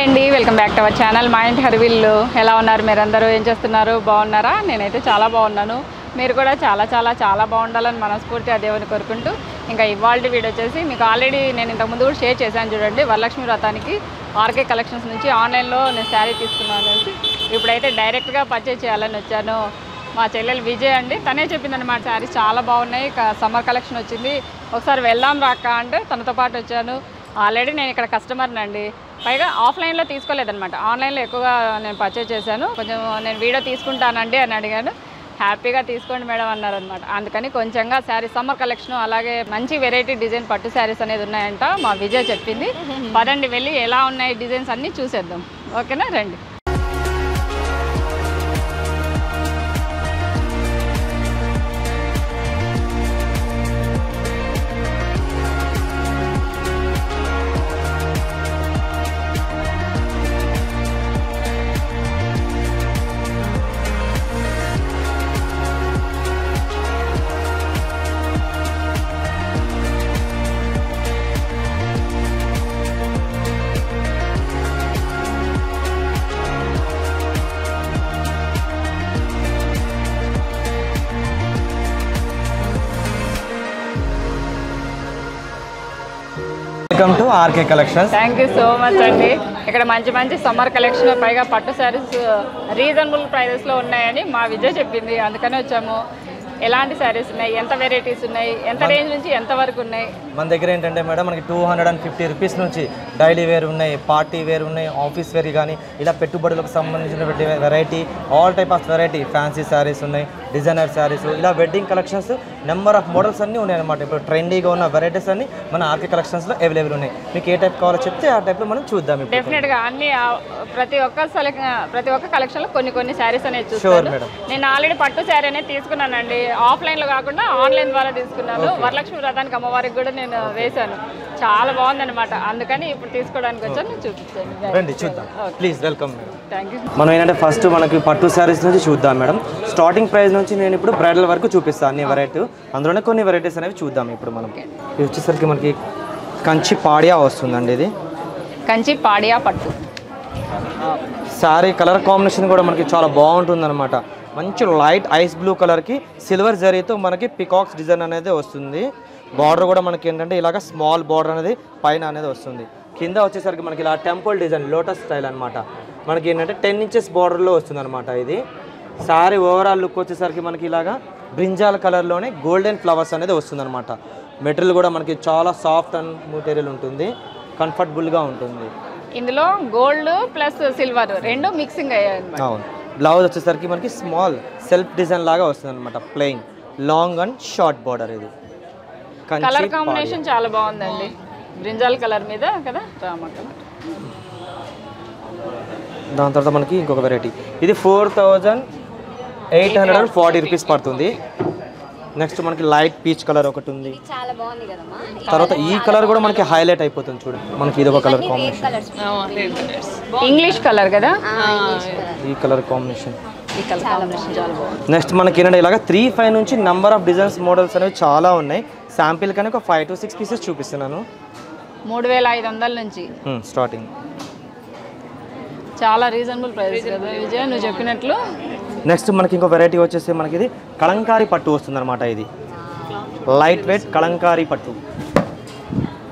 అండి welcome back to our channel మా ఇంటి హరివిల్లు. ఎలా ఉన్నారు మీరందరూ? ఏం చేస్తున్నారు? బాగున్నారా? నేనైతే చాలా బాగున్నాను. మీరు కూడా చాలా చాలా చాలా బాగుండాలని మనస్ఫూర్తిగా దేవుని కోరుకుంటూ ఇంకా ఇవాళ వీడియో వచ్చేసి మీకు ఆల్రెడీ నేను ఇంతకుముందు కూడా షేర్ చేశాను చూడండి. వరలక్ష్మి వ్రతానికి ఆర్కే కలెక్షన్స్ నుంచి ఆన్లైన్లో నేను శారీ తీసుకున్నాను అనేసి ఇప్పుడైతే డైరెక్ట్గా పర్చేజ్ చేయాలని వచ్చాను. మా చెల్లెలు విజయ్ అండి, తనే చెప్పిందన్నమాట శారీస్ చాలా బాగున్నాయి, సమ్మర్ కలెక్షన్ వచ్చింది, ఒకసారి వెళ్దాం రాక అంటే తనతో పాటు వచ్చాను. ఆల్రెడీ నేను ఇక్కడ కస్టమర్ని అండి, పైగా ఆఫ్లైన్లో తీసుకోలేదన్నమాట, ఆన్లైన్లో ఎక్కువగా నేను పర్చేజ్ చేశాను. కొంచెం నేను వీడియో తీసుకుంటానండి అని అడిగాను. హ్యాపీగా తీసుకోండి మేడం అన్నారనమాట. అందుకని కొంచెంగా శారీ సమ్మర్ కలెక్షన్ అలాగే మంచి వెరైటీ డిజైన్ పట్టు శారీస్ అనేది ఉన్నాయంట మా విజయ్ చెప్పింది. పదండి వెళ్ళి ఎలా ఉన్నాయి డిజైన్స్ అన్నీ చూసేద్దాం. ఓకేనా, రండి. Welcome to R K collections. Thank you so much అండి. ఇక్కడ మంచి మంచి సమ్మర్ కలెక్షన్ పైగా పట్టు శారీస్ రీజనబుల్ ప్రైజెస్లో ఉన్నాయని మా విజయ్ చెప్పింది, అందుకనే వచ్చాము. ఎలాంటి శారీస్ ఉన్నాయి, ఎంత వెరైటీస్ ఉన్నాయి, ఎంత రేంజ్ నుంచి ఎంత వరకు ఉన్నాయి? మన దగ్గర ఏంటంటే మేడం మనకి 250 రూపీస్ నుంచి డైలీ వేర్ ఉన్నాయి, పార్టీ వేర్ ఉన్నాయి, ఆఫీస్ వేర్ కానీ ఇలా పెట్టుబడులకు సంబంధించిన variety, all type of variety, fancy saris ఉన్నాయి, డిజైనర్ శారీస్, ఇలా wedding collections number of models అన్నీ ఉన్నాయి అనమాట. ఇప్పుడు ట్రెండీగా ఉన్న వెరైటీస్ అన్ని మన ఆర్కే కలెక్షన్స్లో అవైలబుల్ ఉన్నాయి. మీకు ఏ టైప్ కావాలో చెప్తే ఆ టైప్లో మనం చూద్దాం. డెఫినెట్గా అన్ని ప్రతి ఒక్క కలెక్షన్లో కొన్ని శారీస్ అనేది చూస్తాను. నేను ఆల్రెడీ పట్టు శారీ అనేది తీసుకున్నానండి, ఆఫ్లైన్లో కాకుండా ఆన్లైన్ ద్వారా తీసుకున్నాను. వరలక్ష్మి వ్రతానికి అమ్మవారికి కూడా నేను వేశాను, చాలా బాగుందన్నమాట. అందుకని ఇప్పుడు తీసుకోవడానికి వచ్చాను, చూపించాను. రండి చూద్దాం please. Welcome madam. Thank you. మనం ఏంటంటే ఫస్ట్ మనకి పట్టు శారీస్ నుంచి చూద్దాం మేడం. స్టార్టింగ్ ప్రైస్ నుంచి నేను ఇప్పుడు బ్రైడల్ వరకు చూపిస్తాను అన్ని వెరైటీ, అందులోనే కొన్ని వెరైటీస్ అనేవి చూద్దాం. ఇప్పుడు మనం ఇది వచ్చేసరికి మనకి కంచి పాడియా వస్తుందండి. ఇది కంచి పాడియా పట్టు శారీ కలర్ కాంబినేషన్ కూడా మనకి చాలా బాగుంటుంది అనమాట. మంచి లైట్ ఐస్ బ్లూ కలర్కి సిల్వర్ జరీతో మనకి పికాక్స్ డిజైన్ అనేది వస్తుంది. బార్డర్ కూడా మనకి ఏంటంటే ఇలాగ స్మాల్ బార్డర్ అనేది పైన అనేది వస్తుంది. కింద వచ్చేసరికి మనకి ఇలా టెంపుల్ డిజైన్ లోటస్ స్టైల్ అనమాట. మనకి ఏంటంటే 10 ఇంచెస్ బార్డర్లో వస్తుంది అనమాట. ఇది శారీ ఓవరాల్ లుక్ వచ్చేసరికి మనకి ఇలాగా బ్రింజాల్ కలర్లోనే గోల్డెన్ ఫ్లవర్స్ అనేది వస్తుంది అనమాట. మెటీరియల్ కూడా మనకి చాలా సాఫ్ట్ అండ్ మెటీరియల్ ఉంటుంది, కంఫర్టబుల్గా ఉంటుంది. ఇందులో గోల్డ్ ప్లస్ సిల్వర్ రెండు మిక్సింగ్ అయ్యాయి. అవును. బ్లౌజ్ వచ్చేసరికి మనకి స్మాల్ సెల్ఫ్ డిజైన్ లాగా వస్తుంది అనమాట, plain long and short border. ఇది కలర్ కాంబినేషన్ చాలా బాగుందండి, బ్రింజాల్ కలర్ మీద కదా రామ కలర్. దాని తర్వాత మనకి ఇంకొక వెరైటీ, ఇది 4840 రూపీస్ పడుతుంది. నెక్స్ట్ మనకి లైట్ పీచ్ కలర్ ఒకటి ఉంది. తర్వాత ఈ కలర్ కూడా మనకి హైలైట్ అయిపోతుంది చూడండి. మనకి ఇది ఒక కలర్ కాంబినేషన్, ఇంగ్లీష్ కలర్ కదా, ఈ కలర్ కాంబినేషన్. నెక్స్ట్ మనకి ఏంటంటే ఇలాగ 3-5 నుంచి నెంబర్ ఆఫ్ డిజైన్స్ మోడల్స్ అనేవి చాలా ఉన్నాయి. శాంపిల్ కానీ ఒక 5 to 6 పీసెస్ చూపిస్తున్నాను. 3500 నుంచి స్టార్టింగ్, చాలా రీజనబుల్ ప్రైస్ కదా విజయ్ నువ్వు చెప్పినట్లు. నెక్స్ట్ మనకి ఇంకో వెరైటీ వచ్చేసి మనకి ఇది కలంకారీ పట్టు వస్తుంది అనమాట. ఇది లైట్ వెయిట్ కలంకారీ పట్టు.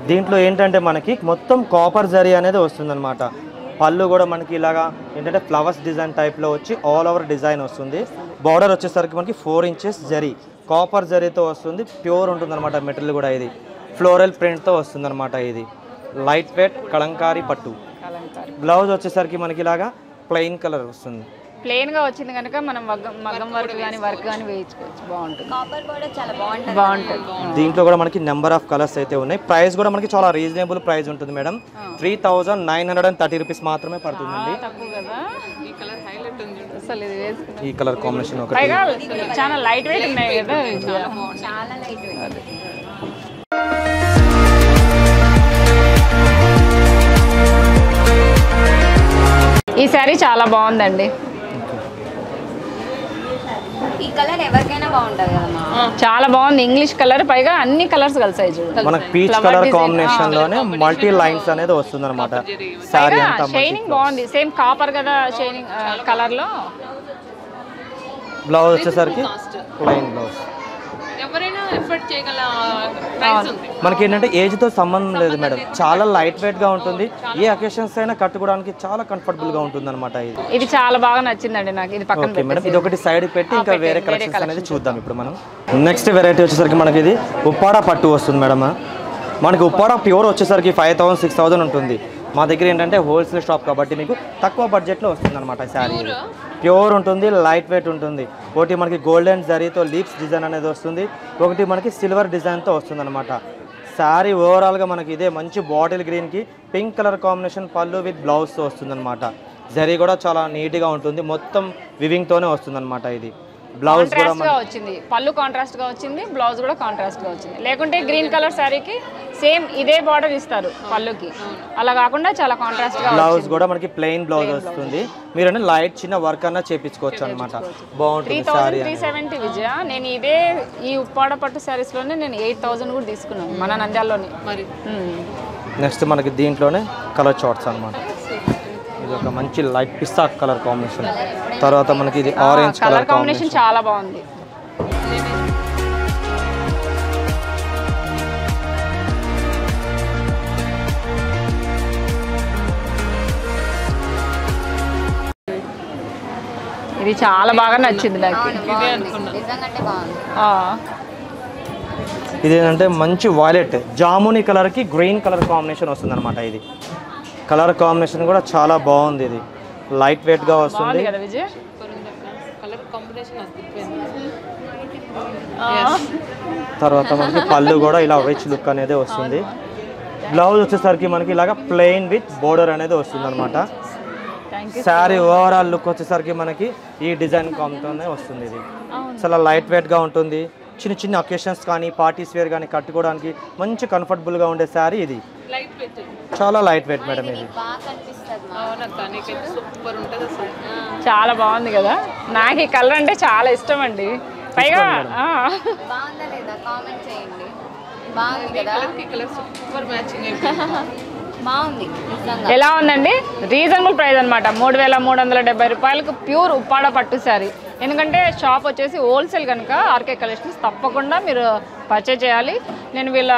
దీంట్లో ఏంటంటే మనకి మొత్తం కాపర్ జరీ అనేది వస్తుందన్నమాట. పళ్ళు కూడా మనకి ఇలాగా ఏంటంటే ఫ్లవర్స్ డిజైన్ టైప్లో వచ్చి ఆల్ ఓవర్ డిజైన్ వస్తుంది. బార్డర్ వచ్చేసరికి మనకి 4 ఇంచెస్ జరీ కాపర్ జరీతో వస్తుంది, ప్యూర్ ఉంటుంది అనమాట మెటీరియల్ కూడా. ఇది ఫ్లోరల్ ప్రింట్తో వస్తుంది అనమాట. ఇది లైట్ వెయిట్ కలంకారీ పట్టు. బ్లౌజ్ వచ్చేసరికి మనకి ఇలాగా ప్లెయిన్ కలర్ వస్తుంది. ప్లెయిన్ గా వచ్చింది కనుక మనం మగ్గం వర్క్ కానీ వేయించుకోవచ్చు, బాగుంటుంది. బాగుంటుంది. దీంట్లో కూడా మనకి నెంబర్ ఆఫ్ కలర్స్ అయితే ఉన్నాయి. ప్రైస్ కూడా మనకి చాలా రీజనబుల్ ప్రైస్ ఉంటుంది మేడం. 3930 రూపీస్ మాత్రమే పడుతుందండి. ఈ కలర్ కాంబినేషన్ ఒకటి చాలా లైట్ వెయిట్ ఉన్నాయి కదా. ఈ శారీ చాలా బాగుందండి. ఈ కలర్ ఎవరికైనా బాగుంటది కదా. చాలా బాగుంది, ఇంగ్లీష్ కలర్, పైగా అన్ని కలర్స్ కలిసాయి చూడు. మనకి పీచ్ కలర్ కాంబినేషన్ లోనే మల్టీ లైన్స్ అనేది వస్తుంది అనమాట. సారీ అంతా షైనింగ్ బాగుంది, సేమ్ కాపర్ కదా షైనింగ్ కలర్ లో. బ్లౌజ్ వచ్చేసరికి ప్లెయిన్ బ్లౌజ్. ఎవరైనా ఎఫర్ట్ చేయగల ప్రైస్ ఉంది. మనకి ఏంటంటే ఏజ్ తో సంబంధం లేదు మేడం, చాలా లైట్ వెయిట్ గా ఉంటుంది, ఏ అకేషన్స్ అయినా కట్టుకోవడానికి చాలా కంఫర్టబుల్ గా ఉంటుంది అనమాట. ఇది చాలా బాగా నచ్చిందండి నాకు. ఇది పక్కన ఓకే మేడం, ఇది ఒకటి సైడ్ పెట్టి ఇంకా వేరే కలెక్షన్స్ అనేది చూద్దాం ఇప్పుడు మనం. నెక్స్ట్ వెరైటీ వచ్చేసరికి మనకి ఇది ఉప్పాడ పట్టు వస్తుంది మేడం. మనకి ఉప్పాడ ప్యూర్ వచ్చేసరికి 5000 6000 ఉంటుంది. మా దగ్గర ఏంటంటే హోల్సేల్ షాప్ కాబట్టి మీకు తక్కువ బడ్జెట్లో వస్తుంది అనమాట. శారీ ప్యూర్ ఉంటుంది, లైట్ వెయిట్ ఉంటుంది. ఒకటి మనకి గోల్డెన్ జరీతో లీప్స్ డిజైన్ అనేది వస్తుంది, ఒకటి మనకి సిల్వర్ డిజైన్తో వస్తుంది అనమాట. శారీ ఓవరాల్గా మనకి ఇదే మంచి బాటిల్ గ్రీన్కి పింక్ కలర్ కాంబినేషన్ పళ్ళు విత్ బ్లౌజ్తో వస్తుంది అనమాట. జరీ కూడా చాలా నీట్గా ఉంటుంది, మొత్తం వివింగ్తోనే వస్తుంది అనమాట. ఇది బ్లౌజ్ కూడా వచ్చింది, పళ్ళు కాంట్రాస్ట్ గా వచ్చింది, బ్లౌజ్ కూడా కాంట్రాస్ట్ గా వచ్చింది. లేకుంటే గ్రీన్ కలర్ శారీకి సేమ్ ఇదే బార్డర్ ఇస్తారు పళ్ళుకి, అలా కాకుండా చాలా కాంట్రాస్ట్ గా. బ్లౌజ్ కూడా మనకి ప్లెయిన్ బ్లౌజ్ వస్తుంది, మీరు లైట్ చిన్న వర్క్ అన్నా చేపించుకోవచ్చు అనమాట. బాగుంటుంది. 3370 విజయ. నేను ఇదే ఈ ఉప్పాడ పట్టు శారీస్ లోనే నేను 8000 కూడా తీసుకున్నాను మన నంద్యాలలోనే. మరి నెక్స్ట్ మనకి దీంట్లోనే కలర్ చార్ట్స్ అనమాట. ఇది ఒక మంచి లైట్ పిస్తా కలర్ కాంబినేషన్, తర్వాత మనకి ఇది ఆరెంజ్ కలర్ కాంబినేషన్ చాలా బాగుంది. ఇది చాలా బాగా నచ్చింది నాకు. ఇదేంటంటే మంచి వైలెట్ జామునీ కలర్కి గ్రీన్ కలర్ కాంబినేషన్ వస్తుంది అనమాట. ఇది కలర్ కాంబినేషన్ కూడా చాలా బాగుంది. ఇది లైట్ వెయిట్గా వస్తుంది. తర్వాత మనకి పళ్ళు కూడా ఇలా రిచ్ లుక్ అనేది వస్తుంది. బ్లౌజ్ వచ్చేసరికి మనకి ఇలాగ ప్లెయిన్ విత్ బోర్డర్ అనేది వస్తుంది అనమాట. శారీ ఓవరాల్ లుక్ వచ్చేసరికి మనకి ఈ డిజైన్ కాంబినేషన్తోనే వస్తుంది. ఇది చాలా లైట్ వెయిట్గా ఉంటుంది, చిన్న చిన్న అకేషన్స్ కానీ పార్టీస్ వేర్ కానీ కట్టుకోవడానికి మంచి కంఫర్టబుల్గా ఉండే శారీ. ఇది చాలా లైట్ వెయిట్ మేడం. ఇది చాలా బాగుంది కదా, నాకు ఈ కలర్ అంటే చాలా ఇష్టం అండి. పైగా ఎలా ఉందండి, రీజనబుల్ ప్రైస్ అనమాట. 3370 రూపాయలకు ప్యూర్ ఉప్పాడ పట్టు శారీ. ఎందుకంటే షాప్ వచ్చేసి హోల్సేల్ కనుక ఆర్కే కలెక్షన్స్ తప్పకుండా మీరు పర్చేజ్ చేయాలి. నేను వీళ్ళ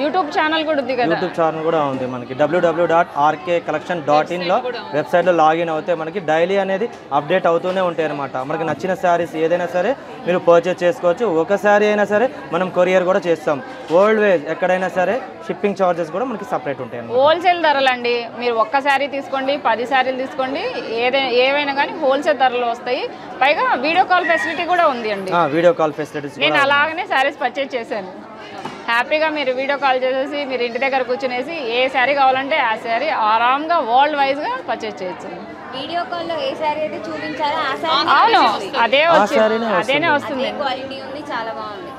యూట్యూబ్ ఛానల్ కూడా ఉంది కదా, యూట్యూబ్ ఛానల్ కూడా ఉంది మనకి. www.rkcollection.in లో వెబ్సైట్లో లాగిన్ అవుతే మనకి డైలీ అనేది అప్డేట్ అవుతూనే ఉంటాయి అనమాట. మనకి నచ్చిన శారీస్ ఏదైనా సరే మీరు పర్చేజ్ చేసుకోవచ్చు. ఒక శారీ అయినా సరే మనం కొరియర్ కూడా చేస్తాం. వరల్డ్ వైజ్ ఎక్కడైనా సరే షిప్పింగ్ ఛార్జెస్ కూడా మనకి సపరేట్ ఉంటాయి. హోల్సేల్ ధరలండి. మీరు ఒక్క శారీ తీసుకోండి, 10 శారీలు తీసుకోండి, ఏవైనా కానీ హోల్సేల్ ధరలు వస్తాయి. పైగా వీడియో కాల్ ఫెసిలిటీ కూడా ఉంది అండి. వీడియో కాల్ ఫెసిలిటీస్ నేను అలాగనే శారీస్ పర్చేజ్ చేశాను. హ్యాపీగా మీరు వీడియో కాల్ చేసేసి మీరు ఇంటి దగ్గర కూర్చునేసి ఏ శారీ కావాలంటే ఆ శారీ ఆరాంగా వరల్డ్ వైజ్గా పర్చేజ్ చేయొచ్చు. వీడియో కాల్లో ఏ శారీ అయితే చూపించారో ఆ శారీ. అవును, అదేనే వస్తుంది. క్వాలిటీ ఉంది, చాలా బాగుంది.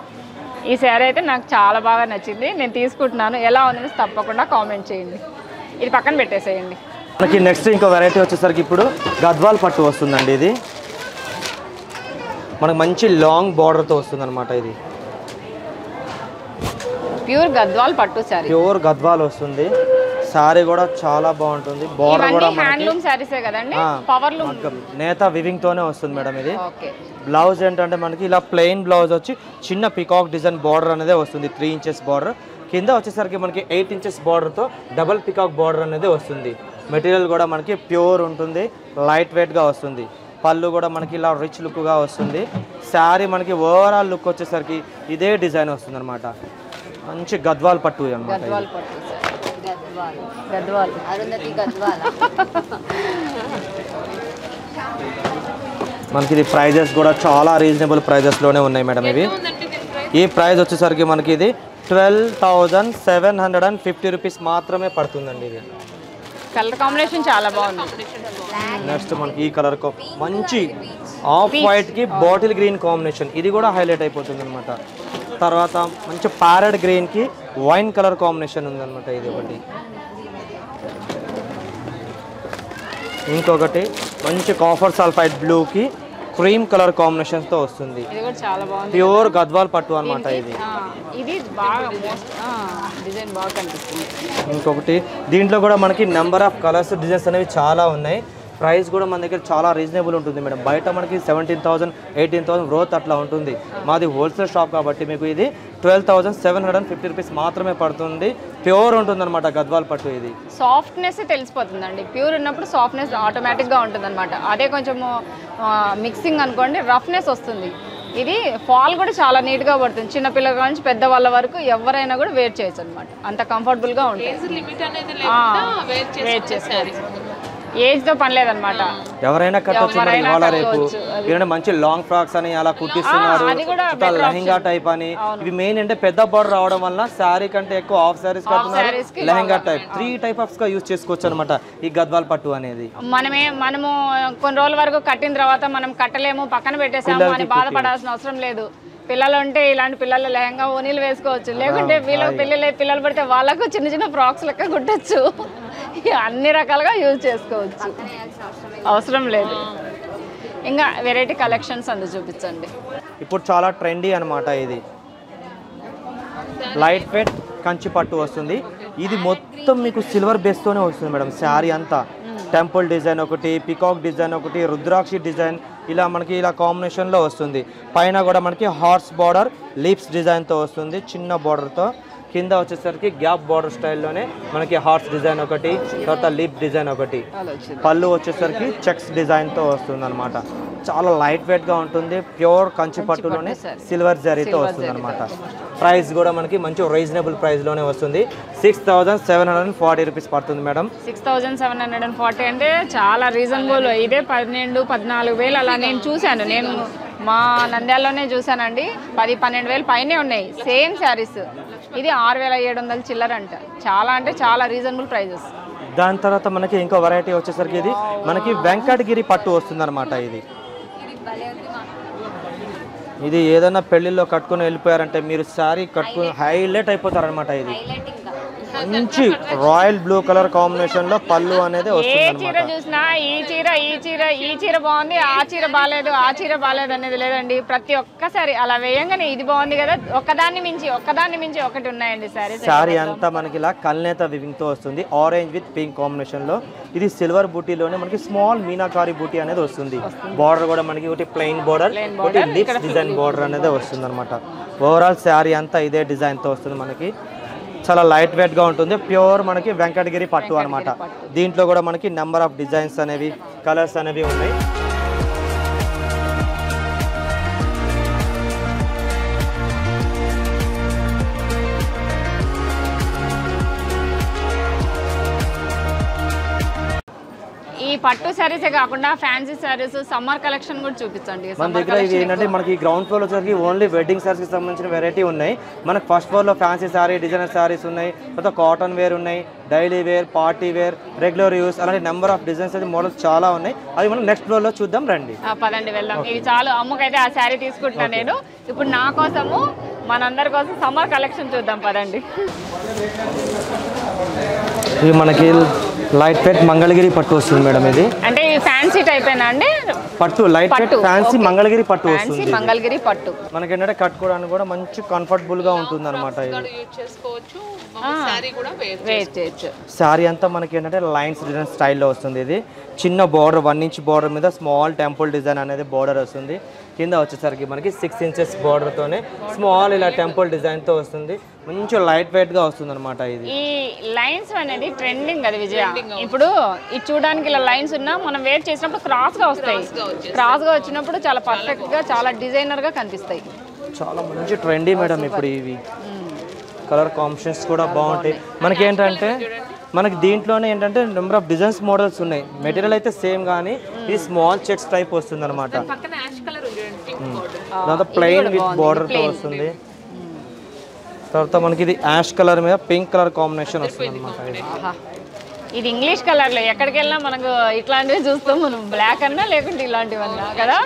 ఈ శారీ అయితే నాకు చాలా బాగా నచ్చింది, నేను తీసుకుంటున్నాను. ఎలా ఉంది తప్పకుండా కామెంట్ చేయండి. ఇది పక్కన పెట్టేసేయండి. మనకి నెక్స్ట్ ఇంకో వెరైటీ వచ్చేసరికి ఇప్పుడు గద్వాల్ పట్టు వస్తుందండి. ఇది మనకు మంచి లాంగ్ బార్డర్తో వస్తుంది అనమాట. ఇది ప్యూర్ గద్వాల్ పట్టు శారీ, ప్యూర్ గద్వాల్ వస్తుంది. శారీ కూడా చాలా బాగుంటుంది. బార్డర్ కూడా హ్యాండ్లూమ్ శారీసే కదండి, పవర్ లూమ్ నేత వివింగ్ తోనే వస్తుంది మేడం. ఇది బ్లౌజ్ ఏంటంటే మనకి ఇలా ప్లెయిన్ బ్లౌజ్ వచ్చి చిన్న పికాక్ డిజైన్ బార్డర్ అనేది వస్తుంది, 3 ఇంచెస్ బార్డర్. కింద వచ్చేసరికి మనకి 8 ఇంచెస్ బార్డర్తో డబల్ పికాక్ బార్డర్ అనేది వస్తుంది. మెటీరియల్ కూడా మనకి ప్యూర్ ఉంటుంది, లైట్ వెయిట్గా వస్తుంది. పళ్ళు కూడా మనకి ఇలా రిచ్ లుక్గా వస్తుంది. శారీ మనకి ఓవరాల్ లుక్ వచ్చేసరికి ఇదే డిజైన్ వస్తుంది అనమాట. మంచి గద్వాల్ పట్టు అనమాట. మనకి ఇది ప్రైజెస్ కూడా చాలా రీజనబుల్ ప్రైజెస్లోనే ఉన్నాయి మేడం. ఇవి ఈ ప్రైస్ వచ్చేసరికి మనకి ఇది 12,750 రూపీస్ మాత్రమే పడుతుందండి. ఇది కలర్ కాంబినేషన్ చాలా బాగుంది. నెక్స్ట్ మనకి ఈ కలర్ మంచి ఆఫ్ వైట్ కి బాటిల్ గ్రీన్ కాంబినేషన్, ఇది కూడా హైలైట్ అయిపోతుంది అనమాట. తర్వాత మంచి ప్యారెట్ గ్రీన్ కి వైన్ కలర్ కాంబినేషన్ ఉందన్నమాట. ఇది ఒకటి. ఇంకొకటి మంచి కాఫర్ సల్ఫైడ్ బ్లూకి క్రీమ్ కలర్ కాంబినేషన్స్తో వస్తుంది. ఇది కూడా చాలా బాగుంది. ప్యూర్ గద్వాల్ పట్టు అనమాట ఇది. ఇది బాగా డిజైన్ బాగా కనిపిస్తుంది. ఇంకొకటి దీంట్లో కూడా మనకి నెంబర్ ఆఫ్ కలర్స్ డిజైన్స్ అనేవి చాలా ఉన్నాయి. ప్రైస్ కూడా మన దగ్గర చాలా రీజనబుల్ ఉంటుంది మేడం. బయట మనకి 17,000 18,000 గ్రోత్ అట్లా ఉంటుంది. మాది హోల్సేల్ షాప్ కాబట్టి మీకు ఇది 12,750 రూపీస్ మాత్రమే పడుతుంది. ప్యూర్ ఉంటుంది అనమాట గద్వాల్ పట్టు. ఇది సాఫ్ట్నెస్ తెలిసిపోతుందండి. ప్యూర్ ఉన్నప్పుడు సాఫ్ట్నెస్ ఆటోమేటిక్గా ఉంటుంది అనమాట. అదే కొంచెము మిక్సింగ్ అనుకోండి రఫ్నెస్ వస్తుంది. ఇది ఫాల్ కూడా చాలా నీట్గా పడుతుంది. చిన్నపిల్లల నుంచి పెద్దవాళ్ళ వరకు ఎవరైనా కూడా వేర్ చేయొచ్చు అనమాట. అంత కంఫర్టబుల్గా ఉంటుంది. వేర్ చేసుకోవచ్చు. ఏజ్తో పని లేదనమాట. ఎవరైనా కట్టొచ్చు. ఇవాళ రేపు ఏంటంటే మంచి లాంగ్ ఫ్రాక్స్ అని అలా కుట్టిస్తున్నారు. లెహంగా టైప్ అని. ఇవి మెయిన్ అంటే పెద్ద బార్డర్ రావడం వల్ల శారీ కంటే ఎక్కువ హాఫ్ శారీస్ కట్టున్నారు. లెహంగా టైప్ 3 టైప్స్ గా యూజ్ చేసుకోవచ్చు అనమాట ఈ గద్వాల్ పట్టు అనేది. మనము కొన్ని రోజుల వరకు కట్టిన తర్వాత మనం కట్టలేము పక్కన పెట్టేసాము అని బాధపడాల్సిన అవసరం లేదు. పిల్లలు ఉంటే ఇలాంటి పిల్లలు లెహంగా ఓనీలు వేసుకోవచ్చు. లేకుంటే పిల్లలు పడితే వాళ్ళకు చిన్న చిన్న ఫ్రాక్స్ లెక్క కుట్టచ్చు. అన్ని రకాలుగా యూజ్ చేసుకోవచ్చు. అవసరం లేదు. ఇంకా వెరైటీ కలెక్షన్స్ అందు చూపించండి. ఇప్పుడు చాలా ట్రెండీ అనమాట. ఇది లైట్ వెయిట్ కంచి పట్టు వస్తుంది. ఇది మొత్తం మీకు సిల్వర్ బేస్తోనే వస్తుంది మేడం. శారీ అంతా టెంపుల్ డిజైన్ ఒకటి, పికాక్ డిజైన్ ఒకటి, రుద్రాక్షి డిజైన్ ఇలా మనకి ఇలా కాంబినేషన్లో వస్తుంది. పైన కూడా మనకి హార్స్ బార్డర్ లీప్స్ డిజైన్తో వస్తుంది. చిన్న బార్డర్తో కింద వచ్చేసరికి గ్యాప్ బార్డర్ స్టైల్లోనే మనకి హార్స్ డిజైన్ ఒకటి, తర్వాత లీప్ డిజైన్ ఒకటి. పళ్ళు వచ్చేసరికి చెక్స్ డిజైన్తో వస్తుంది అనమాట. చాలా లైట్ వెయిట్గా ఉంటుంది. ప్యూర్ కంచి పట్టులోనే సిల్వర్ జరీతో వస్తుంది అనమాట. ప్రైస్ కూడా మనకి మంచి రీజనబుల్ ప్రైస్లోనే వస్తుంది. 6,740 రూపీస్ పడుతుంది మేడం. 6,740 అంటే చాలా రీజనబుల్. ఇదే 12,000-14,000 అలా నేను చూశాను. నేను మా నంద్యాలలోనే చూశానండి. 10,000-12,000 పైనే ఉన్నాయి సేమ్ శారీస్. ఇది 6,700 చిల్లర అంట. చాలా అంటే చాలా రీజనబుల్ ప్రైజెస్. దాని తర్వాత మనకి ఇంకో వెరైటీ వచ్చేసరికి ఇది మనకి వెంకటగిరి పట్టు వస్తుంది అనమాట. ఇది ఏదైనా పెళ్లిలో కట్టుకుని వెళ్ళిపోయారంటే మీరు శారీ కట్టుకుని హైలైట్ అయిపోతారనమాట. ఇది మంచి రాయల్ బ్లూ కలర్ కాంబినేషన్ లో పళ్ళు అనేది వస్తుంది. ఏ చీర చూసినా ఈ చీర బాగుంది, ఆ చీర బాగాలేదు అనేది లేదండి. ప్రతి ఒక్కసారి అలా వేయంగానే ఇది బాగుంది కదా, ఒక్కదాన్ని మించి ఒకటి ఉన్నాయండి. శారీ అంతా మనకి ఇలా కల్నేత వివింగ్ తో వస్తుంది. ఆరెంజ్ విత్ పింక్ కాంబినేషన్ లో. ఇది సిల్వర్ బూటీలోనే మనకి స్మాల్ మీనాకారి బూటీ అనేది వస్తుంది. బార్డర్ కూడా మనకి ఒకటి ప్లెయిన్ బార్డర్, ఒకటి లిప్స్ డిజైన్ బార్డర్ అనేది వస్తుంది అనమాట. ఓవరాల్ శారీ అంతా ఇదే డిజైన్ తో వస్తుంది మనకి. చాలా లైట్ వెయిట్ గా ఉంటుంది. ప్యూర్ మనకి వెంకటగిరి పట్టు అనమాట. దీంట్లో కూడా మనకి నెంబర్ ఆఫ్ డిజైన్స్ అనేవి కలర్స్ అనేవి ఉన్నాయి. ఈ పట్టు శారీసే కాకుండా ఫ్యాన్సీ శారీస్, సమ్మర్ కలెక్షన్ కూడా చూపించండి. మన దగ్గర ఇది ఏంటంటే మనకి గ్రౌండ్ ఫ్లోర్ వచ్చేసరికి ఓన్లీ వెడ్డింగ్ శారీస్కి సంబంధించిన వెరైటీ ఉన్నాయి. మనకి ఫస్ట్ ఫ్లోర్లో ఫ్యాన్సీ శారీ, డిజైనర్ శారీస్ ఉన్నాయి. తర్వాత కాటన్ వేర్ ఉన్నాయి, daily wear, party wear, regular use, అలాంటి నెంబర్ ఆఫ్ డిజైన్స్ అయితే మోడల్స్ చాలా ఉన్నాయి. అది మనం నెక్స్ట్ ఫ్లోర్లో చూద్దాం రండి. పదండి వెళ్దాం. ఇవి చాలు. అమ్మకైతే ఆ శారీ తీసుకుంటున్నాను నేను. ఇప్పుడు నా కోసము మనందరి కోసం సమ్మర్ కలెక్షన్ చూద్దాం పదండి. ఇది మనకి లైట్ వెయిట్ మంగళగిరి పట్టు వస్తుంది మేడం. ఇది అంటే ఈ ఫ్యాన్సీ టైపేనా అండి? పట్టు లైట్ వెయిట్ ఫ్యాన్సీ మంగళగిరి పట్టు వస్తుంది. మంగళగిరి పట్టు మనకి ఏంటంటే కట్టుకోవడానికి కూడా మంచి కంఫర్టబుల్ గా ఉంటుంది అనమాట. శారీ అంతా మనకి ఏంటంటే లైన్స్ డిజైన్ స్టైల్లో వస్తుంది. ఇది చిన్న బార్డర్ 1 ఇంచ్ బార్డర్ మీద స్మాల్ టెంపుల్ డిజైన్ అనేది బార్డర్ వస్తుంది. కింద వచ్చేసరికి మనకి 6 ఇంచెస్ బార్డర్తోనే స్మాల్ ఇలా టెంపుల్ డిజైన్తో వస్తుంది. మంచి లైట్ వెయిట్గా వస్తుంది అనమాట. ఇది ఈ లైన్స్ అనేది ట్రెండింగ్ అది విజయ. ఇప్పుడు ఇది చూడడానికి ఇలా లైన్స్ ఉన్నా మనం వేర్ చేసినప్పుడు క్రాస్గా వస్తాయి. క్రాస్గా వచ్చినప్పుడు చాలా పర్ఫెక్ట్గా చాలా డిజైనర్గా కనిపిస్తాయి. చాలా మంచి ట్రెండీ మేడం. ఇప్పుడు ఇవి కలర్ కాంబినేషన్స్ కూడా బాగుంటాయి. మనకి ఏంటంటే మనకి దీంట్లోనే ఏంటంటే నెంబర్ ఆఫ్ డిజైన్స్ మోడల్స్ ఉన్నాయి. మెటీరియల్ అయితే సేమ్ కానీ ఇది స్మాల్ చెక్స్ టైప్ వస్తుంది అనమాట. దాంతో ప్లెయిన్ విత్ బార్డర్తో వస్తుంది. తర్వాత మనకి ఇది యాష్ కలర్ మీద పింక్ కలర్ కాంబినేషన్ వస్తుంది అనమాట. ఇది ఇంగ్లీష్ కలర్లో ఎక్కడికి వెళ్ళినా మనకు ఇట్లాంటివి చూస్తాం మనం. బ్లాక్ అన్నా లేకుంటే ఇలాంటివన్నా కదా.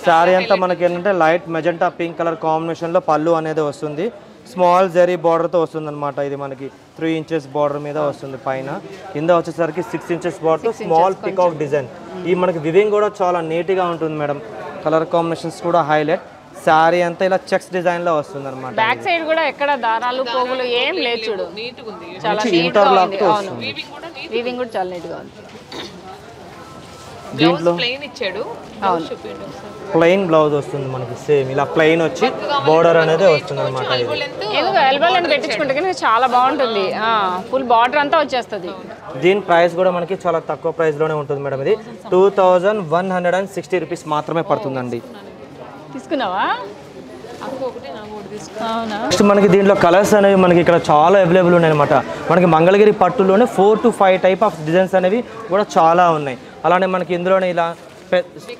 శారీ అంతా మనకి ఏంటంటే లైట్ మెజెంటా పింక్ కలర్ కాంబినేషన్లో పళ్ళు అనేది వస్తుంది. స్మాల్ జరీ బార్డర్తో వస్తుంది అనమాట. ఇది మనకి 3 ఇంచెస్ బార్డర్ మీద వస్తుంది పైన. కింద వచ్చేసరికి 6 inches border small peacock design. ఈ మనకి వివింగ్ కూడా చాలా నీట్గా ఉంటుంది మేడం. కలర్ కాంబినేషన్స్ కూడా హైలైట్. శారీ అంతా ఇలా చెక్స్ డిజైన్లో వస్తుంది అనమాట. బ్యాక్ సైడ్ కూడా ఎక్కడ దారాలు పోగులు ఏం లేదు చూడు, నీట్గా ఉంది. చాలా ఇంటర్లాక్ అవును, వీవింగ్ కూడా చాలా నీట్గా ఉంది. దీంట్లో ప్లెయిన్ ఇచ్చాడు. ప్లెయిన్ బ్లౌజ్ వస్తుంది మనకి, సేమ్ ఇలా ప్లెయిన్ వచ్చి బోర్డర్ అనేది వస్తుంది అనమాట. ఎందుకు ఎల్బో లైన్ పెట్టించుకుంటే కానీ చాలా బాగుంటుంది. ఫుల్ బార్డర్ అంతా వచ్చేస్తుంది. దీని ప్రైస్ కూడా మనకి చాలా తక్కువ ప్రైస్లోనే ఉంటుంది మేడం. ఇది 2160 రూపీస్ మాత్రమే పడుతుందండి. తీసుకున్నావా? అవునా? నెక్స్ట్ మనకి దీంట్లో కలర్స్ అనేవి మనకి ఇక్కడ చాలా అవైలబుల్ ఉన్నాయి అనమాట. మనకి మంగళగిరి పట్టులోనే 4 to 5 టైప్ ఆఫ్ డిజైన్స్ అనేవి కూడా చాలా ఉన్నాయి. అలానే మనకి ఇందులోనే ఇలా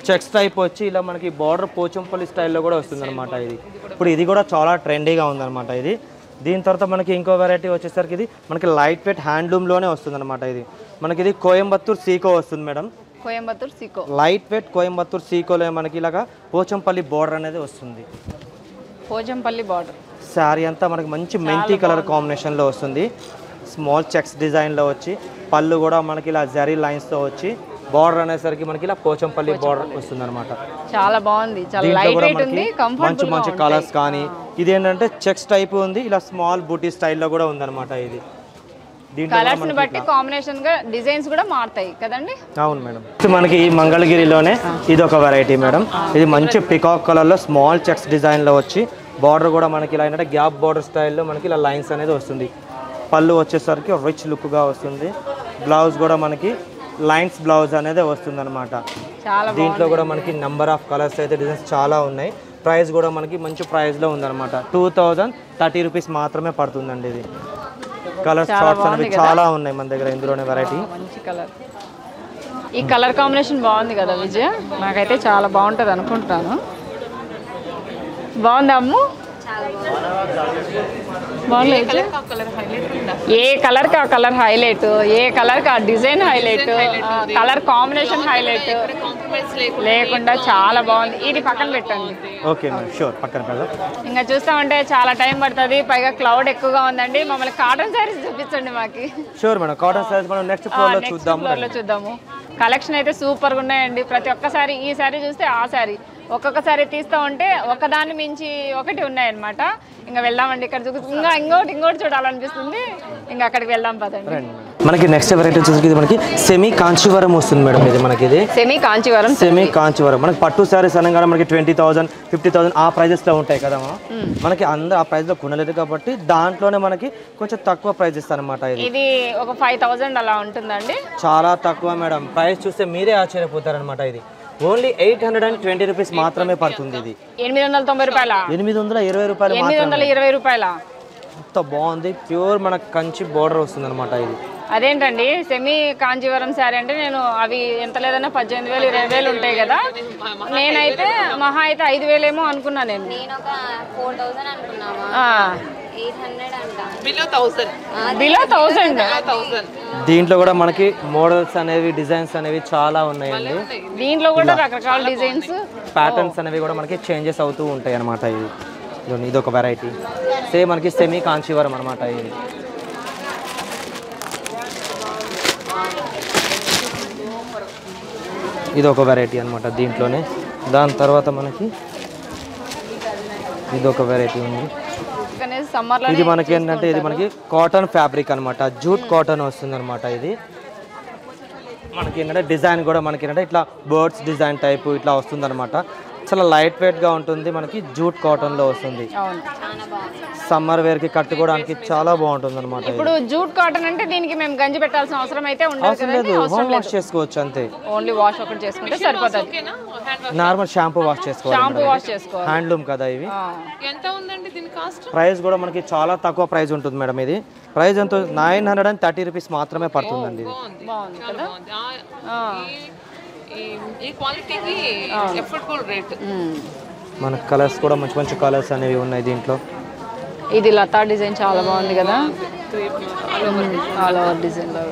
చెక్స్ టైప్ వచ్చి ఇలా మనకి బార్డర్ పోచంపల్లి స్టైల్లో కూడా వస్తుంది అనమాట. ఇది కూడా చాలా ట్రెండీగా ఉందన్నమాట. దీని తర్వాత మనకి ఇంకో వెరైటీ వచ్చేసరికి ఇది మనకి లైట్ వెయిట్ హ్యాండ్లూమ్లోనే వస్తుంది అనమాట. ఇది కోయంబత్తూర్ సీకో వస్తుంది మేడం. కోయంబత్తూర్ సీకో లైట్ వెయిట్ కోయంబత్తూర్ సీకోలో మనకి ఇలాగా పోచంపల్లి బార్డర్ అనేది వస్తుంది. పోచంపల్లి బార్డర్ శారీ అంతా మనకి మంచి మెంతి కలర్ కాంబినేషన్లో వస్తుంది. స్మాల్ చెక్స్ డిజైన్లో వచ్చి పళ్ళు కూడా మనకి ఇలా జరీ లైన్స్తో వచ్చి బార్డర్ అనేసరికి మనకి ఇలా పోచంపల్లి బార్డర్ వస్తుంది అనమాట. చాలా బాగుంది. చాలా లైట్ వెయిట్ ఉంది, కంఫర్టబుల్ మంచి కలర్స్ కానీ ఇది ఏంటంటే చెక్స్ టైప్ ఉంది, ఇలా స్మాల్ బూటీ స్టైల్లో కూడా ఉందన్నమాట. కలర్స్ ని బట్టి కాంబినేషన్ గా డిజైన్స్ కూడా మారుతాయి కదండి. అవును మేడం. మనకి ఈ మంగళగిరిలోనే ఇది ఒక వెరైటీ మేడం. ఇది మంచి పికాక్ కలర్ లో స్మాల్ చెక్స్ డిజైన్ లో వచ్చి బార్డర్ కూడా మనకి ఇలా ఏంటంటే గ్యాప్ బార్డర్ స్టైల్లో మనకి ఇలా లైన్స్ అనేది వస్తుంది. పళ్ళు వచ్చేసరికి రిచ్ లుక్ గా వస్తుంది. బ్లౌజ్ కూడా మనకి లైన్స్ బ్లౌజ్ అనేది వస్తుంది అనమాట. దీంట్లో కూడా మనకి నెంబర్ ఆఫ్ కలర్స్ అయితే డిజైన్స్ చాలా ఉన్నాయి. ప్రైస్ కూడా మనకి మంచి ప్రైస్ లో ఉందన్నమాట. 2030 రూపీస్ మాత్రమే పడుతుందండి. ఇది కలర్ షార్ట్స్ అనేవి చాలా ఉన్నాయి మన దగ్గర. ఇందులోనే వెరైటీ మంచి కలర్. ఈ కలర్ కాంబినేషన్ బాగుంది కదా విజయ, నాకైతే చాలా బాగుంటుంది అనుకుంటున్నాను. బాగుంది అమ్ము? బాగుంది. ఏ కలర్ కి ఆ కలర్ హైలైట్, ఏ కలర్ కి ఆ design highlight, colour combination highlight లేకుండా చాలా బాగుంది. ఇది పక్కన పెట్టండి. ఓకే మేడం, షూర్ పక్కన పెడదాం. ఇంకా చూస్తామంటే చాలా టైం పడుతుంది, పైగా క్లౌడ్ ఎక్కువగా ఉందండి. మమ్మల్ని కాటన్ శారీస్ చూపించండి మాకి. షూర్ మేడం, కాటన్ శారీస్ మనం నెక్స్ట్ ఫ్లోర్ లో చూద్దాము. కలెక్షన్ అయితే సూపర్గా ఉన్నాయండి. ప్రతి ఒక్కసారి ఈ శారీ చూస్తే ఆ శారీ, ఒక్కొక్కసారి తీస్తూ ఉంటే ఒకదాన్ని మించి ఒకటి ఉన్నాయన్నమాట. ఇంకా వెళ్దామండి. ఇక్కడ ఇంకా ఇంకోటి చూడాలనిపిస్తుంది. ఇంకా అక్కడికి వెళ్దాం పదండి. మనకి నెక్స్ట్ వెరైటీ వచ్చేసి మనకి సెమీ కాంచీవరం వస్తుంది మేడం. ఇది మనకి సెమీ కాంచీవరం మనకి పట్టు శారీస్ అనగానే మనకి 20,000 50,000 ఆ ప్రైజెస్ లో ఉంటాయి కదా. మనకి అందరూ ఆ ప్రైస్ లో కొనలేదు కాబట్టి దాంట్లోనే మనకి కొంచెం తక్కువ ప్రైస్ ఇస్తారు అనమాట. ఇది ఒక 5,000 అలా ఉంటుందండి. చాలా తక్కువ మేడం. ప్రైస్ చూస్తే మీరే ఆశ్చర్యపోతారు అనమాట. ఇది ఓన్లీ 820 రూపీస్ మాత్రమే పడుతుంది. ఇది 890 రూపాయల 820 రూపాయలు 820 రూపాయల. ఎంత బాగుంది. ప్యూర్ మనకు కంచి బోర్డర్ వస్తుంది అనమాట. ఇది అదేంటండి సెమీ కాంజీవరం శారీ అంటే నేను అవి ఎంత లేదన్నా 18,000 20,000 ఉంటాయి కదా. నేనైతే మహా అయితే 5,000 ఏమో అనుకున్నా. నేను ఒక 4,000 అనుకున్నావా? 800 అంట. బిలో 1000. దీంట్లో కూడా మనకి మోడల్స్ అనేవి డిజైన్స్ అనేవి చాలా ఉన్నాయండి. దీంట్లో కూడా రకరకాల డిజైన్స్ ప్యాటర్న్స్ అనేవి కూడా మనకి చేంజెస్ అవుతూ ఉంటాయి అనమాట. ఇది ఒక వెరైటీ సేమ్ మనకి సెమీ కాంచీవరం అనమాట. ఇది ఒక వెరైటీ అనమాట దీంట్లోనే. దాని తర్వాత మనకి ఇది ఒక వెరైటీ ఉంది. ఇది మనకి ఏంటంటే ఇది మనకి కాటన్ ఫ్యాబ్రిక్ అనమాట. జూట్ కాటన్ వస్తుంది అనమాట. ఇది మనకి ఏంటంటే డిజైన్ కూడా మనకి ఏంటంటే ఇట్లా బర్డ్స్ డిజైన్ టైప్ ఇట్లా వస్తుంది అనమాట. చాలా లైట్ వెయిట్ గా ఉంటుంది. మనకి జూట్ కాటన్ లో వస్తుంది. సమ్మర్ వేర్ కి కట్టుకోవడానికి చాలా బాగుంటుంది అనమాట. ఇప్పుడు జూట్ కాటన్ అంటే దీనికి మేము గంజి పెట్టాల్సిన అవసరం అయితే ఉండదు. హోమ్ వాష్ చేసుకోవచ్చు అంతే. ఓన్లీ వాష్ ఒకటి చేసుకుంటే సరిపోతుంది. నార్మల్ షాంపూ వాష్ చేసుకోవాలి. హ్యాండ్లూమ్ కదా ఇవి. ఎంత ఉందండి దీని కాస్ట్? ప్రైస్ కూడా మనకి చాలా తక్కువ ప్రైస్ ఉంటుంది మేడం. ఇది ప్రైస్ ఎంత 930 రూపీస్ మాత్రమే పడుతుందండి. ఈ క్వాలిటీకి ఎఫర్టబుల్ రేట్. మన కలర్స్ కూడా మంచి మంచి కలర్స్ అనేవి ఉన్నాయి దీంట్లో. ఇది లతా డిజైన్ చాలా బాగుంది కదా. ఆల్ ఓవర్ డిజైన్ లో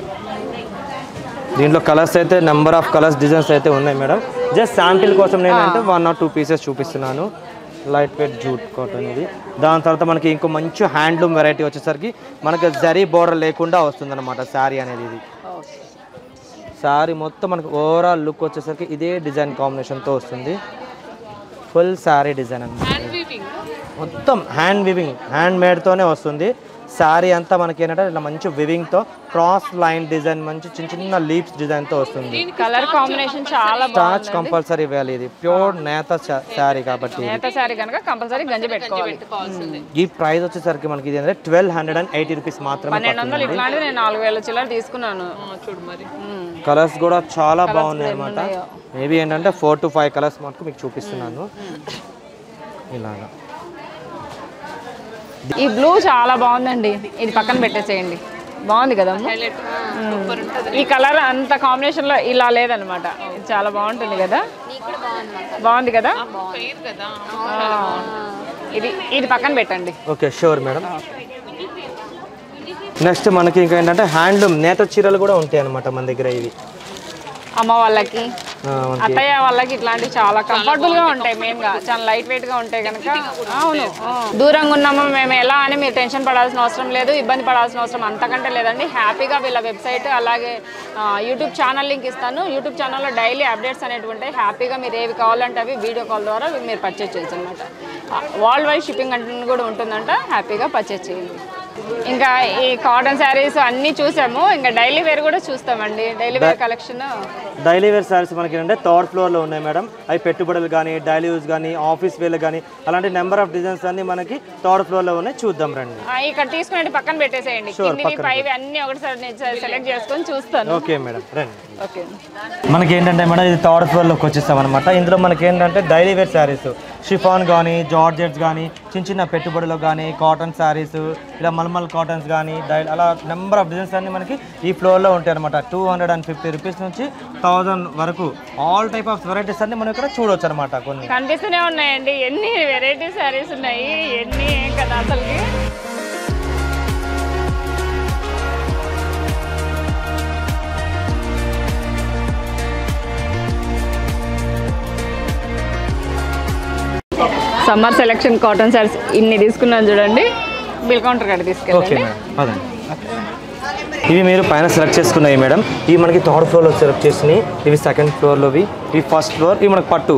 దీంట్లో కలర్స్ అయితే నెంబర్ ఆఫ్ కలర్స్ డిజైన్స్ అయితే ఉన్నాయి మేడం. జస్ట్ శాంపిల్ కోసం నేనంటే 1 or 2 పీసెస్ చూపిస్తున్నాను. లైట్ వెయిట్ జూట్ కాటన్ ఇది. దాని తర్వాత మనకి ఇంకో మంచి హ్యాండ్లూమ్ వెరైటీ వచ్చేసరికి మనకి జరీ బోర్డర్ లేకుండా వస్తుంది అనమాట శారీ అనేది. ఇది శారీ మొత్తం మనకు ఓవరాల్ లుక్ వచ్చేసరికి ఇదే డిజైన్ కాంబినేషన్తో వస్తుంది. ఫుల్ శారీ డిజైన్ అన్నమాట. హ్యాండ్ వీవింగ్ మొత్తం హ్యాండ్ వివింగ్, హ్యాండ్ మేడ్తోనే వస్తుంది. శారీ అంతా మనకి ఏంటంటే ఇలా మంచి వివింగ్తో క్రాస్ లైన్ డిజైన్, మంచి చిన్న చిన్న లీవ్స్ డిజైన్తో వస్తుంది. కలర్ కాంబినేషన్ చాలా స్టార్చ్ కంపల్సరీ ఇవ్వాలి. ఇది ప్యూర్ నేత శారీ కాబట్టి నేత శారీ కనుక కంపల్సరీ గంజి పెట్టుకోవాలి. పెట్టుకోవాల్సిందే. ఈ ప్రైస్ వచ్చేసరికి మనకి ఇది ఏంటంటే 1280 రూపీస్ మాత్రమే. 1200 ఇట్లాంటిది నేను 4000 చిల్లర తీసుకున్నాను. చూడు మరి కలర్స్ కూడా చాలా బాగున్నాయి అనమాట. మేబీ ఏంటంటే 4 to 5 కలర్స్ మటుకు మీకు చూపిస్తున్నాను. ఇలాగా ఈ బ్లూ చాలా బాగుందండి. ఇది పక్కన పెట్టేసేయండి. బాగుంది కదా హైలైట్ సూపర్ ఉంటుంది. ఈ కలర్ అంత కాంబినేషన్ లో ఇలా లేదనమాట. ఇది చాలా బాగుంటుంది కదా. నీకు కూడా బాగుంది మాకు. బాగుంది కదా. ఫెయిర్ కదా. ఇది ఇది పక్కన పెట్టండి. Okay sure madam. నెక్స్ట్ మనకి ఇంకా ఏంటంటే హ్యాండ్లూమ్ నేత చీరలు కూడా ఉంటాయి అనమాట మన దగ్గర. ఇవి అమ్మ వాళ్ళకి, మనకి అత్తయ్య వాళ్ళకి ఇట్లాంటివి చాలా కంఫర్టబుల్ గా ఉంటాయి. మెయిన్ గా చాలా లైట్ వెయిట్ గా ఉంటాయి కనుక. అవును, దూరంగా ఉన్నాము మేము ఎలా అని మీరు టెన్షన్ పడాల్సిన అవసరం లేదు, ఇబ్బంది పడాల్సిన అవసరం అంతకంటే లేదండి. హ్యాపీగా వీళ్ళ వెబ్సైట్ అలాగే యూట్యూబ్ ఛానల్ లింక్ ఇస్తాను. యూట్యూబ్ ఛానల్లో డైలీ అప్డేట్స్ అనేవి ఉంటాయి. హ్యాపీగా మీరు ఏవి కావాలంటే అవి వీడియో కాల్ ద్వారా మీరు పర్చేజ్ చేయొచ్చు అనమాట. వరల్డ్ వైడ్ షిప్పింగ్ అంటే కూడా ఉంటుందంట. హ్యాపీగా పర్చేజ్ చేయండి. ఇంకా ఈ కాటన్ శారీస్ అన్నీ చూసాము. ఇంకా డైలీ వేర్ కూడా చూస్తామండి. Daily wear collection, daily wear saris మనకి ఏంటంటే థర్డ్ ఫ్లోర్లో ఉన్నాయి మేడం. అవి పెట్టుబడులు కానీ, డైలీ యూజ్ కానీ, ఆఫీస్ వేర్లు కానీ అలాంటి నెంబర్ ఆఫ్ డిజైన్స్ అన్ని మనకి థర్డ్ ఫ్లోర్లో ఉన్నాయి. చూద్దాం రండి. ఇక్కడ తీసుకుని పక్కన పెట్టేసేయండి. కిందివి పైవి అన్ని ఒకటిసారి నేను సెలెక్ట్ చేసుకొని చూస్తాను. ఓకే మేడం రండి. ఓకే, మనకి ఏంటంటే మేడం ఇది థర్డ్ ఫ్లోర్లోకి వచ్చేస్తాం అనమాట. ఇందులో మనకి ఏంటంటే డైలీ వేర్ శారీస్, షిఫాన్ కానీ, జార్జెట్స్ కానీ, చిన్న చిన్న పెట్టుబడులు కానీ, కాటన్ శారీస్, ఇలా మల్మల్ కాటన్స్ కానీ, అలా నెంబర్ ఆఫ్ డిజైన్స్ అన్ని మనకి ఈ ఫ్లోర్లో ఉంటాయి అనమాట. 250 రూపీస్ నుంచి 1000 వరకు ఆల్ టైప్ ఆఫ్ వెరైటీస్ అన్ని మనం ఇక్కడ చూడవచ్చు అనమాట. కొన్ని కనిపిస్తూనే ఉన్నాయండి. ఎన్ని వెరైటీ శారీస్ ఉన్నాయి, ఎన్ని కదా అసలుకి. సమ్మర్ సెలెక్షన్ కాటన్ శారీస్ ఇన్ని తీసుకున్నాను చూడండి. బిల్ కౌంటర్ కాడ ఓకే తీసుకెళ్ళండి. మేడం అదండి. ఇవి మీరు పైన సెలెక్ట్ చేసుకున్నాయి మేడం. ఇవి మనకి థర్డ్ ఫ్లోర్లో సెలెక్ట్ చేసినాయి. ఇవి సెకండ్ ఫ్లోర్లోవి, ఇవి ఫస్ట్ ఫ్లోర్, ఇవి మనకి పట్టు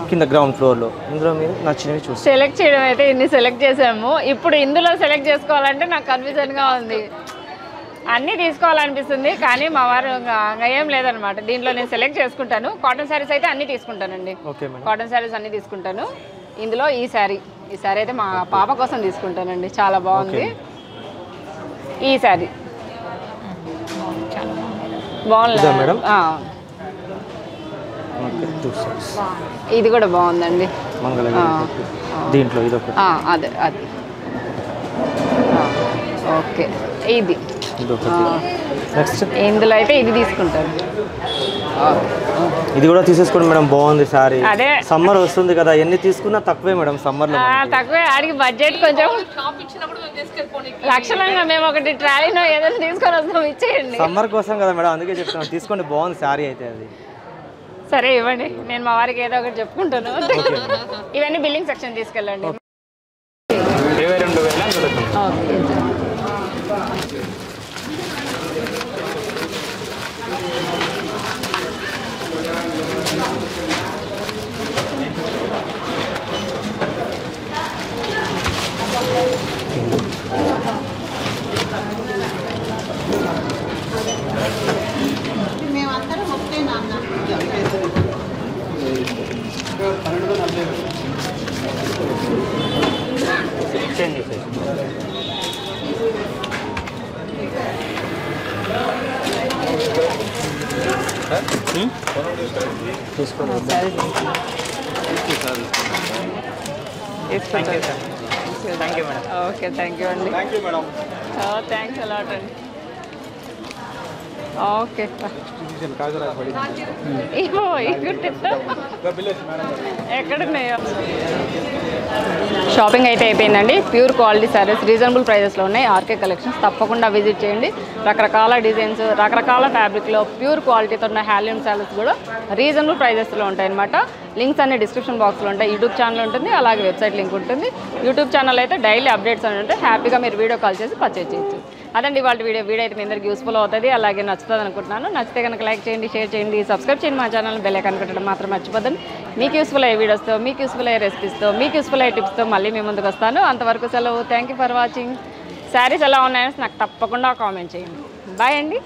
కింద గ్రౌండ్ ఫ్లోర్లో. ఇందులో మీరు నచ్చినవి చూసి సెలెక్ట్ చేయడం అయితే ఇన్ని సెలెక్ట్ చేసాము. ఇప్పుడు ఇందులో సెలెక్ట్ చేసుకోవాలంటే నాకు కన్ఫ్యూజన్గా ఉంది. అన్నీ తీసుకోవాలనిపిస్తుంది కానీ మా వారు ఇంకా ఏం లేదనమాట. దీంట్లో నేను సెలెక్ట్ చేసుకుంటాను. కాటన్ శారీస్ అయితే అన్నీ తీసుకుంటానండి. Okay madam. కాటన్ శారీస్ అన్నీ తీసుకుంటాను. ఇందులో ఈ శారీ అయితే మా పాప కోసం తీసుకుంటానండి. చాలా బాగుంది ఈ శారీ. బాగుంది మేడం. ఇది కూడా బాగుందండి. దీంట్లో ఇది ఒకటి, అదే అది ఓకే. ఇది నెక్స్ట్ ఇందులో అయితే ఇది తీసుకుంటాను. ఇది కూడా తీసేసుకోండి మేడం. బాగుంది సారీ. అదే సమ్మర్ వస్తుంది కదా, ఎన్ని తీసుకున్నా తక్కువే మేడం సమ్మర్ లో. తక్కువే. ఆడికి బడ్జెట్ కొంచెం షాప్ ఇచ్చినప్పుడు మేము తీసుకెళ్ళిపోయి లక్షణంగా మేము ఒకటి ట్రాలీనో ఏదైనా తీసుకొని వస్తాం, ఇచ్చేయండి. సమ్మర్ కోసం కదా మేడం, అందుకే చెప్తున్నాను తీసుకోండి. బాగుంది సారీ అయితే. అది సరే ఇవ్వండి, నేను మా వారికి ఏదో ఒకటి చెప్పుకుంటాను. ఇవన్నీ బిల్లింగ్ సెక్షన్ తీసుకెళ్ళండి. ఓకే. మేమందరం ఒకటే నాన్న. ఓకే, థ్యాంక్ యూ అండి. థ్యాంక్స్ అలాట్ అండి. ఓకే, ఎక్కడున్నాయో. షాపింగ్ అయితే అయిపోయిందండి. ప్యూర్ క్వాలిటీ శారీస్ రీజనబుల్ ప్రైజెస్లో ఉన్నాయి. ఆర్కే కలెక్షన్స్ తప్పకుండా విజిట్ చేయండి. రకరకాల డిజైన్స్, రకరకాల ఫ్యాబ్రిక్లో ప్యూర్ క్వాలిటీతో ఉన్న హ్యాండ్లూమ్ శారీస్ కూడా రీజనబుల్ ప్రైజెస్లో ఉంటాయి అన్నమాట. లింక్స్ అన్ని డిస్క్రిప్షన్ బాక్స్లో ఉంటాయి. యూట్యూబ్ ఛానల్ ఉంటుంది, అలాగే వెబ్సైట్ లింక్ ఉంటుంది. యూట్యూబ్ ఛానల్ అయితే డైలీ అప్డేట్స్ అని ఉంటాయి. హ్యాపీగా మీరు వీడియో కాల్ చేసి పర్చేజ్ చేయొచ్చు. అదండి వాళ్ళ వీడియో అయితే మీ అందరికి యూస్ఫుల్ అవుతుంది, అలాగే నచ్చుతుంది అనుకుంటున్నాను. నచ్చితే కనుక లైక్ చేయండి, షేర్ చేయండి, సబ్స్క్రైబ్ చేయండి మా ఛానల్. బెల్ ఐకాన్ కొట్టడం మాత్రం మర్చిపోద్దండి. మీకు యూస్ఫుల్ అయ్యే వీడియోస్తో, మీకు యూస్ఫుల్ అయ్యే రెసిపీస్తో, మీకు యూస్ఫుల్ అయ్యే టిప్స్తో మళ్ళీ మీ ముందుకు వస్తాను. అంతవరకు సెలవు. Thank you for watching. Saris ఎలా ఉన్నాయో నాకు తప్పకుండా కామెంట్ చేయండి. బాయ్ అండి.